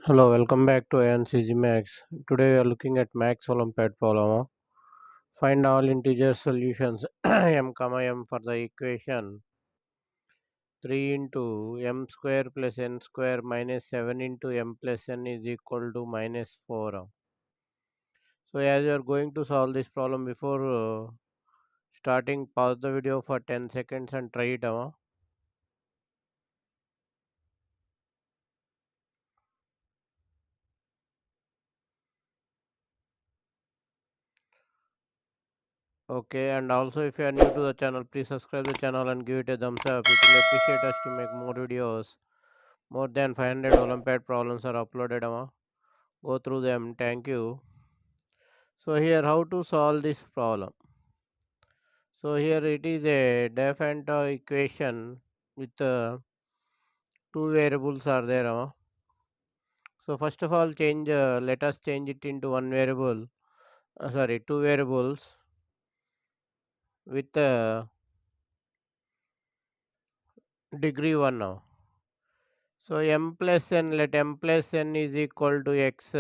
Hello, welcome back to AyaansEasyMath. Today we are looking at Max Olympiad problem. Find all integer solutions m comma m for the equation 3 into m square plus n square minus 7 into m plus n is equal to minus 4. So as you are going to solve this problem before starting, pause the video for 10 seconds and try it. Okay, and also if you are new to the channel, please subscribe the channel and give it a thumbs up. It will appreciate us to make more videos. More than 500 Olympiad problems are uploaded. Go through them. Thank you. So here how to solve this problem. So here it is a Diophantine equation with two variables are there. So first of all let us change it into one variable. Sorry, two variables with degree 1 now. So m plus n, let m plus n is equal to x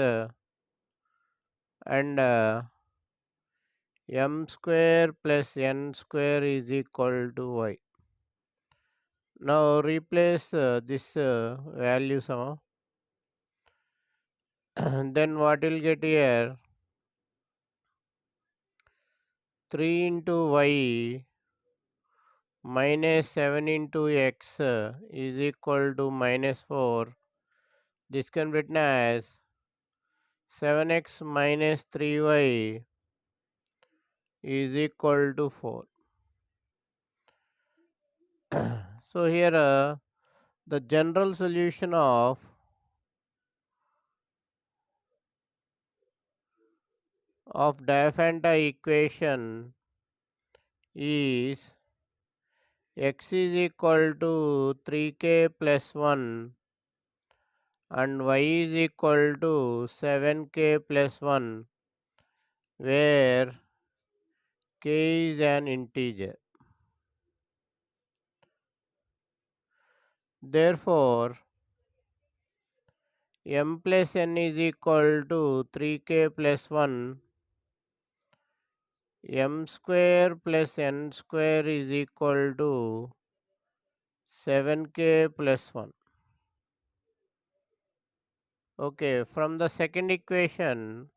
and m square plus n square is equal to y. Now replace this value somehow. Then what will get here? 3 into y minus 7 into x is equal to minus 4. This can be written as 7x minus 3y is equal to 4. So here the general solution of Diophantine equation is x is equal to 3k plus 1 and y is equal to 7k plus 1, where k is an integer. Therefore, m plus n is equal to 3k plus 1, m square plus n square is equal to 7k plus 1. Okay, from the second equation,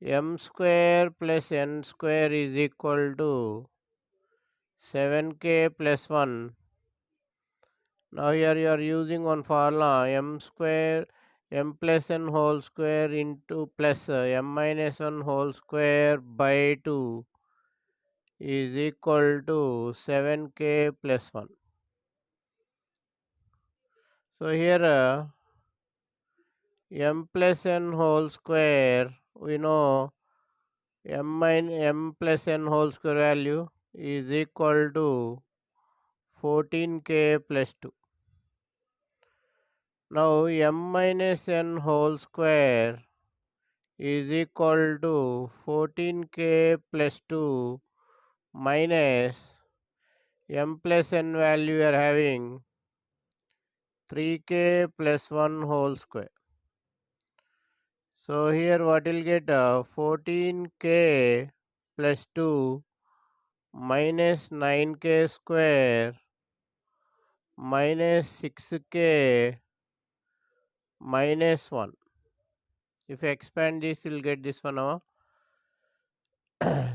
m square plus n square is equal to 7k plus 1. Now here you are using one formula, m plus n whole square into plus m minus 1 whole square by 2 is equal to 7k plus 1. So here m plus n whole square, we know m plus n whole square value is equal to 14k plus 2. Now m minus n whole square is equal to 14k plus 2 minus m plus n value we are having 3k plus 1 whole square. So here what will get 14k plus 2 minus 9k square minus 6k minus 1. If you expand this, you'll get this one now.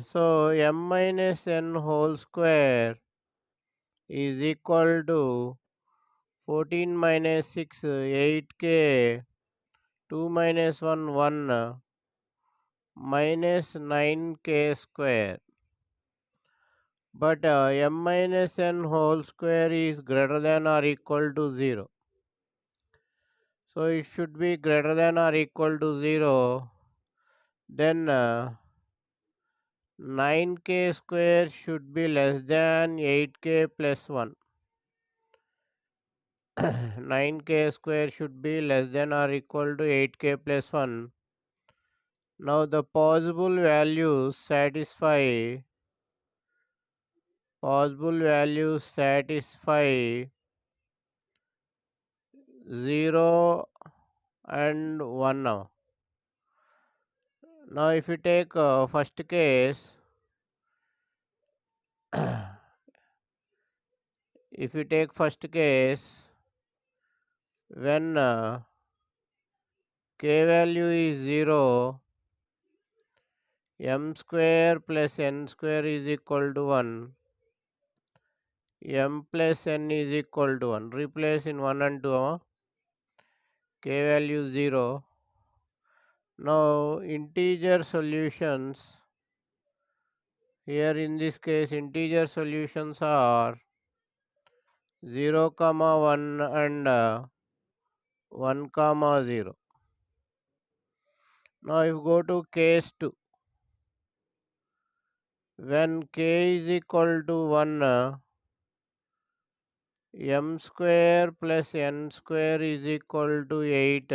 So m minus n whole square is equal to 14 minus 6, 8k, 2 minus 1, 1, minus 9k square. But m minus n whole square is greater than or equal to 0. So it should be greater than or equal to 0. Then 9k square should be less than 8k plus 1. 9k square should be less than or equal to 8k plus 1. Now the possible values satisfy 0 and 1 now. Now if you take first case, if you take first case, when k value is 0, m square plus n square is equal to 1, m plus n is equal to 1. Replace in 1 and 2, k value 0. Now integer solutions, here in this case integer solutions are 0 comma 1 and 1 comma 0. Now if you go to case 2, when k is equal to 1, m square plus n square is equal to 8,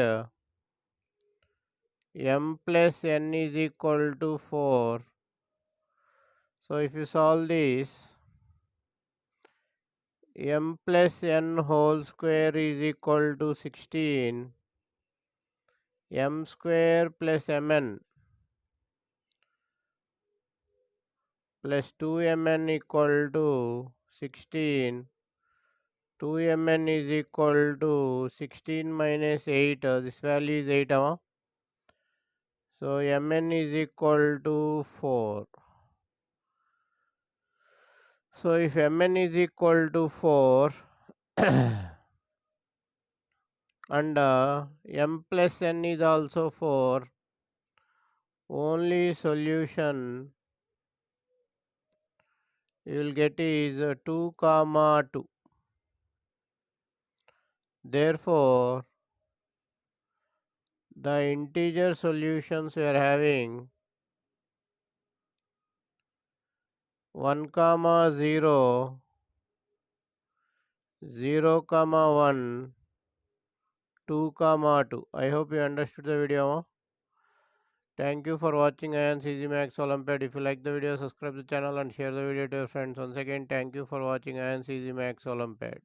m plus n is equal to 4. So if you solve this, m plus n whole square is equal to 16, m square plus mn plus 2mn equal to 16. 2mn is equal to 16 minus 8, this value is 8, so mn is equal to 4. So if mn is equal to 4 and m plus n is also 4, only solution you will get is 2 comma 2. Therefore, the integer solutions we are having 1 comma 0, 0 comma 1, 2 comma 2. I hope you understood the video. Thank you for watching AyaansEasyMath Olympiad. If you like the video, subscribe the channel and share the video to your friends. Once again, thank you for watching AyaansEasyMath Olympiad.